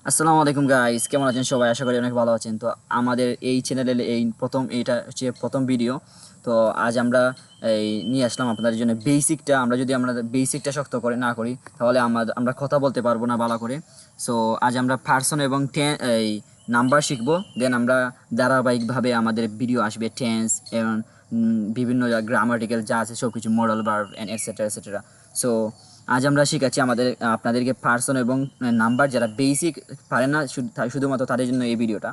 আসসালামু আলাইকুম গাইস, কেমন আছেন সবাই? আশা করি অনেক ভালো আছেন। তো আমাদের এই চ্যানেলে এটা হচ্ছে প্রথম ভিডিও। তো আজ আমরা নিয়ে আসলাম আপনাদের জন্য বেসিকটা। আমরা বেসিকটা শক্ত করে না করি তাহলে আমরা কথা বলতে পারবো না ভালো করে। সো আজ আমরা পার্সন এবং নাম্বার শিখবো। দেন আমরা ধারাবাহিকভাবে আমাদের ভিডিও আসবে টেন্স এবং বিভিন্ন গ্রামাটিক্যাল যা আছে সব কিছু, modal verb and etcetera etcetera. So আজ আমরা শিখাচ্ছি আপনাদেরকে পার্সন এবং নাম্বার যারা বেসিক পারে না শুধুমাত্র তাদের জন্য এই ভিডিওটা।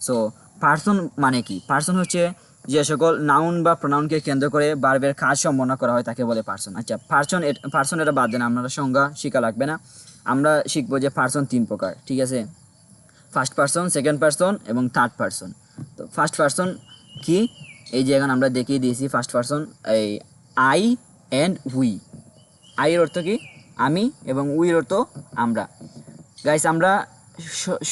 সো পার্সন মানে কি? পার্সন হচ্ছে যে সকল নাউন বা প্রোনাউনকে কেন্দ্র করে ভার্বের কাজ সম্পন্ন করা হয় তাকে বলে পার্সন। আচ্ছা, পার্সন এটা বাদ দেন, আপনারা সংজ্ঞা শিখা লাগবে না। আমরা শিখবো যে পার্সন তিন প্রকার, ঠিক আছে? ফার্স্ট পার্সন, সেকেন্ড পার্সন এবং থার্ড পার্সন। তো ফার্স্ট পার্সন কি? এই যে এখন আমরা দেখিয়ে দিয়েছি ফার্স্ট পার্সন, এই আই অ্যান্ড উই। আইয়ের অর্থ কি? আমি, এবং উইয়ের অর্থ আমরা। গাইস, আমরা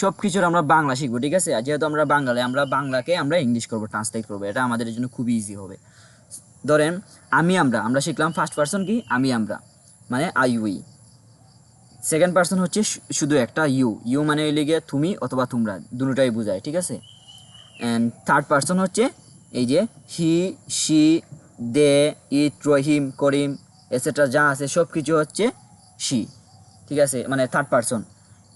সব কিছুর আমরা বাংলা শিখবো, ঠিক আছে? যেহেতু আমরা বাঙালি, আমরা বাংলাকে আমরা ইংলিশ করবো, ট্রান্সলেট করবো, এটা আমাদের জন্য খুবই ইজি হবে। ধরেন আমরা শিখলাম ফার্স্ট পার্সন কি? আমি আমরা, মানে আই উই। সেকেন্ড পার্সন হচ্ছে শুধু একটা ইউ। ইউ মানে লিগে তুমি অথবা তোমরা, দুটোটাই বোঝায়, ঠিক আছে? অ্যান্ড থার্ড পার্সন হচ্ছে এই যে হি, she, they, it, Rahim, Karim etcetera যা আছে সব কিছু হচ্ছে শি, ঠিক আছে? মানে থার্ড পার্সন।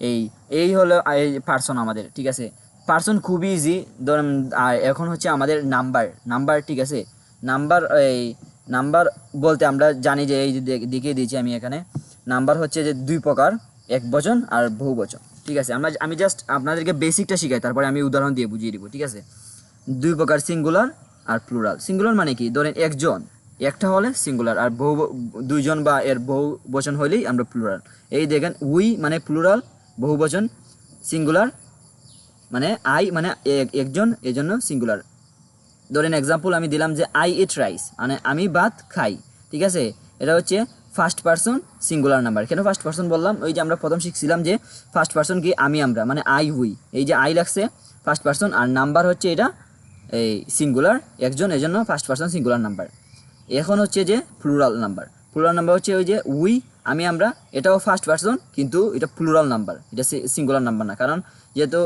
এই এই হলো এই পার্সন আমাদের, ঠিক আছে? পার্সন খুবই ইজি। ধরুন এখন হচ্ছে আমাদের নাম্বার, ঠিক আছে? নাম্বার নাম্বার বলতে আমরা জানি যে এই যে দেখিয়ে দিয়েছি আমি এখানে। নাম্বার হচ্ছে যে দুই প্রকার, এক বচন আর বহু বচন, ঠিক আছে? আমি জাস্ট আপনাদেরকে বেসিকটা শিখাই, তারপরে আমি উদাহরণ দিয়ে বুঝিয়ে দিব, ঠিক আছে? দুই প্রকার, সিঙ্গুলার আর প্লুরাল। সিঙ্গুলার মানে কি? ধরেন একজন, একটা হলে সিঙ্গুলার, আর দুইজন বা এর বহু বচন হইলেই আমরা প্লুরাল। এই দেখেন, উই মানে প্লুরাল, বহু বচন। সিঙ্গুলার মানে আই মানে একজন, এজন্য সিঙ্গুলার। ধরেন এক্সাম্পল আমি দিলাম যে আই ইট রাইস, মানে আমি ভাত খাই, ঠিক আছে? এটা হচ্ছে ফার্স্ট পার্সন সিঙ্গুলার নাম্বার। কেন ফার্স্ট পার্সন বললাম? ওই যে আমরা প্রথম শিখছিলাম যে ফার্স্ট পার্সন কি? আমি আমরা, মানে আই উই। এই যে আই লাগছে ফার্স্ট পার্সন, আর নাম্বার হচ্ছে এটা এই সিঙ্গুলার, একজন, এজন্য ফার্স্ট পার্সন সিঙ্গুলার নাম্বার। এখন হচ্ছে যে প্লুরাল নাম্বার। প্লুরাল নাম্বার হচ্ছে ওই যে উই, আমি আমরা, এটাও ফার্স্ট পার্সন কিন্তু এটা প্লুরাল নাম্বার, এটা সিঙ্গুলার নাম্বার না। কারণ যেহেতু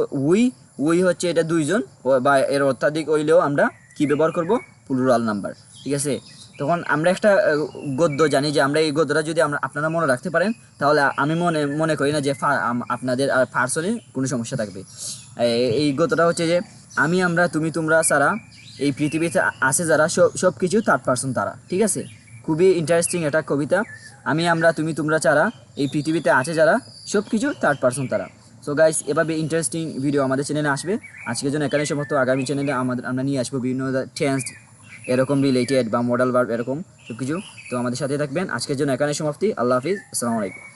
উই হচ্ছে এটা দুইজন বা এর অত্যাধিক হইলেও আমরা কি ব্যবহার করব? প্লুরাল নাম্বার, ঠিক আছে? তখন আমরা একটা গদ্য জানি, যে আমরা এই গদ্যটা যদি আপনারা মনে রাখতে পারেন তাহলে আমি মনে করি না যে আপনাদের আর পার্সনে কোনো সমস্যা থাকবে। এই গদ্যটা হচ্ছে যে আমি আমরা তুমি তোমরা ছাড়া এই পৃথিবীতে আছে যারা, সব কিছু থার্ড পার্সন তারা, ঠিক আছে? খুবই ইন্টারেস্টিং একটা কবিতা। আমি আমরা তুমি তোমরা ছাড়া এই পৃথিবীতে আছে যারা, সব কিছু থার্ড পার্সন তারা। সো গাইস, এভাবে ইন্টারেস্টিং ভিডিও আমাদের চ্যানেলে আসবে। আজকের জন্য এখানে সমস্ত। আগামী চ্যানেলে আমরা নিয়ে আসবো বিভিন্ন টেন্স এরকম রিলেটেড বা মডেল ভার্ব এরকম সব কিছু। তো আমাদের সাথে থাকবেন। আজকের জন্য এখানে সমাপ্তি। আল্লাহ হাফিজ, আসসালামু আলাইকুম।